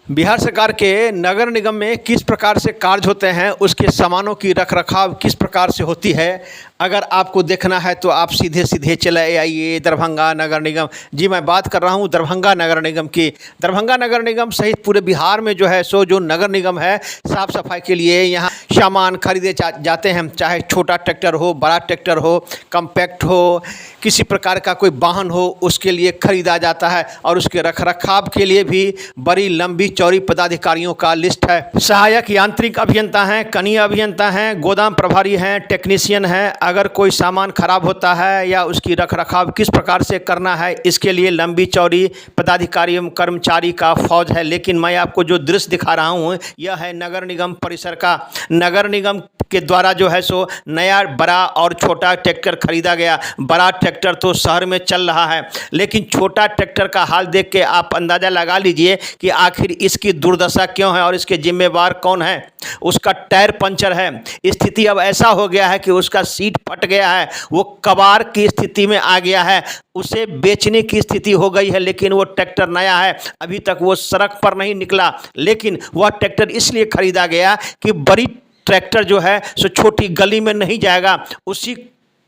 बिहार सरकार के नगर निगम में किस प्रकार से कार्य होते हैं, उसके सामानों की रखरखाव किस प्रकार से होती है, अगर आपको देखना है तो आप सीधे सीधे चले आइए दरभंगा नगर निगम। जी, मैं बात कर रहा हूं दरभंगा नगर निगम की। दरभंगा नगर निगम सहित पूरे बिहार में जो है सो जो नगर निगम है, साफ़ सफाई के लिए यहाँ सामान खरीदे जाते हैं। चाहे छोटा ट्रैक्टर हो, बड़ा ट्रैक्टर हो, कम्पैक्ट हो, किसी प्रकार का कोई वाहन हो, उसके लिए खरीदा जाता है। और उसके रखरखाव के लिए भी बड़ी लंबी चौड़ी पदाधिकारियों का लिस्ट है। सहायक यांत्रिक अभियंता हैं, कनीय अभियंता हैं, गोदाम प्रभारी हैं, टेक्नीशियन हैं। अगर कोई सामान खराब होता है या उसकी रखरखाव किस प्रकार से करना है, इसके लिए लंबी चौड़ी पदाधिकारियों कर्मचारी का फौज है। लेकिन मैं आपको जो दृश्य दिखा रहा हूँ, यह है नगर निगम परिसर का। नगर निगम के द्वारा जो है सो नया बड़ा और छोटा ट्रैक्टर खरीदा गया। बड़ा ट्रैक्टर तो शहर में चल रहा है, लेकिन छोटा ट्रैक्टर का हाल देख के आप अंदाज़ा लगा लीजिए कि आखिर इसकी दुर्दशा क्यों है और इसके जिम्मेवार कौन है। उसका टायर पंचर है। स्थिति अब ऐसा हो गया है कि उसका सीट फट गया है, वो कबाड़ की स्थिति में आ गया है, उसे बेचने की स्थिति हो गई है। लेकिन वो ट्रैक्टर नया है, अभी तक वो सड़क पर नहीं निकला। लेकिन वह ट्रैक्टर इसलिए खरीदा गया कि बड़ी ट्रैक्टर जो है सो छोटी गली में नहीं जाएगा। उसी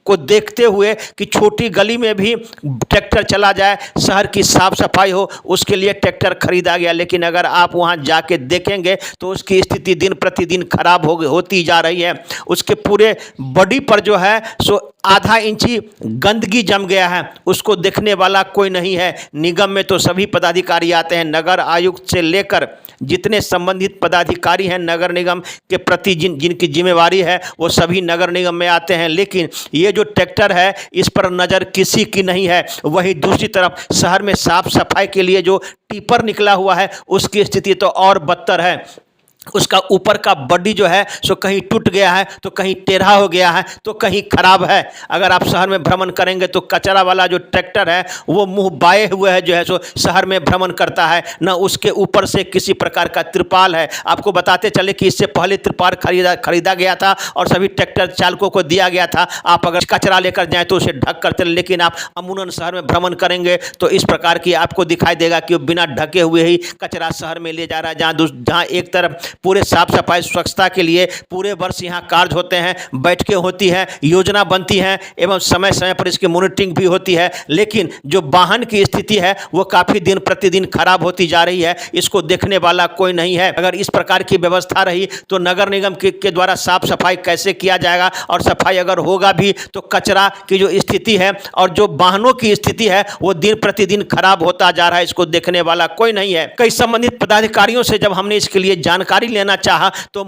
को देखते हुए कि छोटी गली में भी ट्रैक्टर चला जाए, शहर की साफ सफाई हो, उसके लिए ट्रैक्टर खरीदा गया। लेकिन अगर आप वहां जाके देखेंगे तो उसकी स्थिति दिन प्रतिदिन खराब होती जा रही है। उसके पूरे बॉडी पर जो है सो आधा इंची गंदगी जम गया है। उसको देखने वाला कोई नहीं है। निगम में तो सभी पदाधिकारी आते हैं, नगर आयुक्त से लेकर जितने संबंधित पदाधिकारी हैं नगर निगम के प्रति जिनकी जिम्मेवारी है, वो सभी नगर निगम में आते हैं। लेकिन ये जो ट्रैक्टर है, इस पर नज़र किसी की नहीं है। वहीं दूसरी तरफ शहर में साफ सफाई के लिए जो टिपर निकला हुआ है, उसकी स्थिति तो और बदतर है। उसका ऊपर का बॉडी जो है सो कहीं टूट गया है, तो कहीं टेढ़ा हो गया है, तो कहीं खराब है। अगर आप शहर में भ्रमण करेंगे तो कचरा वाला जो ट्रैक्टर है वो मुंह बाए हुए है जो है सो शहर में भ्रमण करता है। न उसके ऊपर से किसी प्रकार का त्रिपाल है। आपको बताते चले कि इससे पहले त्रिपाल खरीदा गया था और सभी ट्रैक्टर चालकों को दिया गया था, आप अगर कचरा लेकर जाएँ तो उसे ढक कर चले। लेकिन आप अमूमन शहर में भ्रमण करेंगे तो इस प्रकार की आपको दिखाई देगा कि वो बिना ढके हुए ही कचरा शहर में ले जा रहा है। जहाँ एक तरफ पूरे साफ सफाई स्वच्छता के लिए पूरे वर्ष यहाँ कार्य होते हैं, बैठकें होती हैं, योजना बनती हैं एवं समय समय पर इसकी मॉनिटरिंग भी होती है। लेकिन जो वाहन की स्थिति है वो काफ़ी दिन प्रतिदिन खराब होती जा रही है। इसको देखने वाला कोई नहीं है। अगर इस प्रकार की व्यवस्था रही तो नगर निगम के द्वारा साफ सफाई कैसे किया जाएगा, और सफाई अगर होगा भी तो कचरा की जो स्थिति है और जो वाहनों की स्थिति है वो दिन प्रतिदिन खराब होता जा रहा है। इसको देखने वाला कोई नहीं है। कई संबंधित पदाधिकारियों से जब हमने इसके लिए जानकारी लेना चाहा तो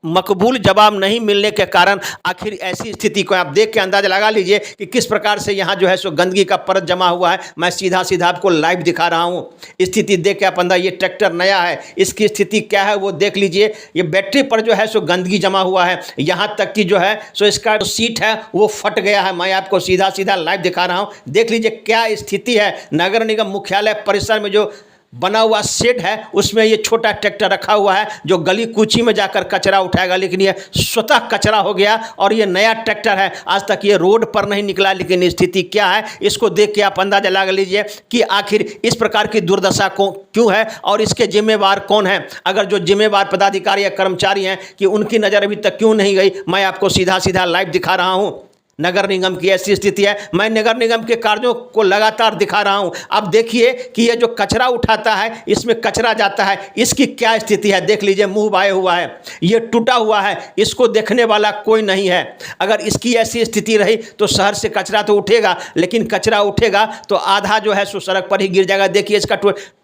मकबूल जवाब नहीं मिलने के कारण आखिर ऐसी स्थिति को आप देख के अंदाजा लगा लीजिए कि किस प्रकार से यहाँ जो है सो गंदगी का परत जमा हुआ है। मैं सीधा सीधा आपको लाइव दिखा रहा हूँ। स्थिति देख के आप अंदाजा, ये ट्रैक्टर नया है, इसकी स्थिति क्या है वो देख लीजिए। ये बैटरी पर जो है सो गंदगी जमा हुआ है, यहाँ तक कि जो है सो इसका जो सीट है वो फट गया है। मैं आपको सीधा सीधा लाइव दिखा रहा हूँ, देख लीजिए क्या स्थिति है। नगर निगम मुख्यालय परिसर में जो बना हुआ शेड है उसमें ये छोटा ट्रैक्टर रखा हुआ है जो गली कूची में जाकर कचरा उठाएगा। लेकिन ये स्वतः कचरा हो गया और ये नया ट्रैक्टर है, आज तक ये रोड पर नहीं निकला। लेकिन स्थिति क्या है इसको देख के आप अंदाजा लगा लीजिए कि आखिर इस प्रकार की दुर्दशा को क्यों है और इसके जिम्मेवार कौन है। अगर जो जिम्मेवार पदाधिकारी या कर्मचारी हैं कि उनकी नज़र अभी तक क्यों नहीं गई, मैं आपको सीधा सीधा लाइव दिखा रहा हूँ। नगर निगम की ऐसी स्थिति है। मैं नगर निगम के कार्यों को लगातार दिखा रहा हूं। अब देखिए कि ये जो कचरा उठाता है, इसमें कचरा जाता है, इसकी क्या स्थिति है देख लीजिए। मुंह बाए हुआ है, ये टूटा हुआ है, इसको देखने वाला कोई नहीं है। अगर इसकी ऐसी स्थिति रही तो शहर से कचरा तो उठेगा, लेकिन कचरा उठेगा तो आधा जो है सो सड़क पर ही गिर जाएगा। देखिए इसका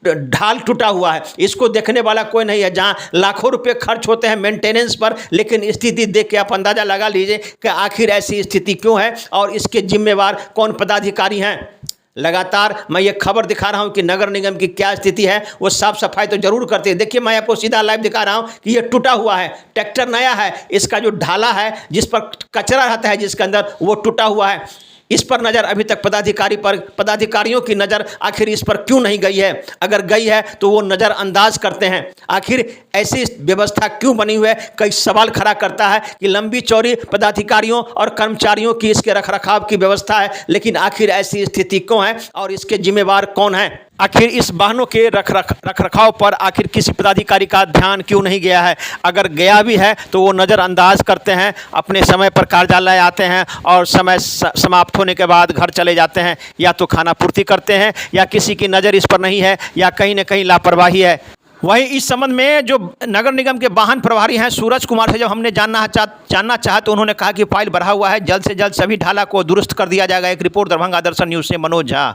ढाल टूटा हुआ है, इसको देखने वाला कोई नहीं है। जहाँ लाखों रुपये खर्च होते हैं मेंटेनेंस पर, लेकिन स्थिति देख के आप अंदाजा लगा लीजिए कि आखिर ऐसी स्थिति क्यों है और इसके जिम्मेवार कौन पदाधिकारी हैं। लगातार मैं ये खबर दिखा रहा हूं कि नगर निगम की क्या स्थिति है। वो साफ सफाई तो जरूर करते हैं। देखिए मैं आपको सीधा लाइव दिखा रहा हूं कि ये टूटा हुआ है, ट्रैक्टर नया है, इसका जो ढाला है जिस पर कचरा रहता है जिसके अंदर, वो टूटा हुआ है। इस पर नज़र अभी तक पदाधिकारियों की नज़र आखिर इस पर क्यों नहीं गई है। अगर गई है तो वो नज़रअंदाज करते हैं। आखिर ऐसी व्यवस्था क्यों बनी हुई है, कई सवाल खड़ा करता है कि लंबी चौड़ी पदाधिकारियों और कर्मचारियों की इसके रखरखाव की व्यवस्था है, लेकिन आखिर ऐसी स्थिति क्यों है और इसके जिम्मेवार कौन है। आखिर इस वाहनों के रखरखाव पर आखिर किसी पदाधिकारी का ध्यान क्यों नहीं गया है? अगर गया भी है तो वो नज़रअंदाज करते हैं, अपने समय पर कार्यालय आते हैं और समय समाप्त होने के बाद घर चले जाते हैं, या तो खाना पूर्ति करते हैं या किसी की नज़र इस पर नहीं है या कहीं न कहीं लापरवाही है। वहीं इस संबंध में जो नगर निगम के वाहन प्रभारी हैं सूरज कुमार से जब हमने जानना चाहा तो उन्होंने कहा कि फाइल बढ़ा हुआ है, जल्द से जल्द सभी ढाला को दुरुस्त कर दिया जाएगा। एक रिपोर्ट दरभंगा दर्शन न्यूज़ से मनोज झा।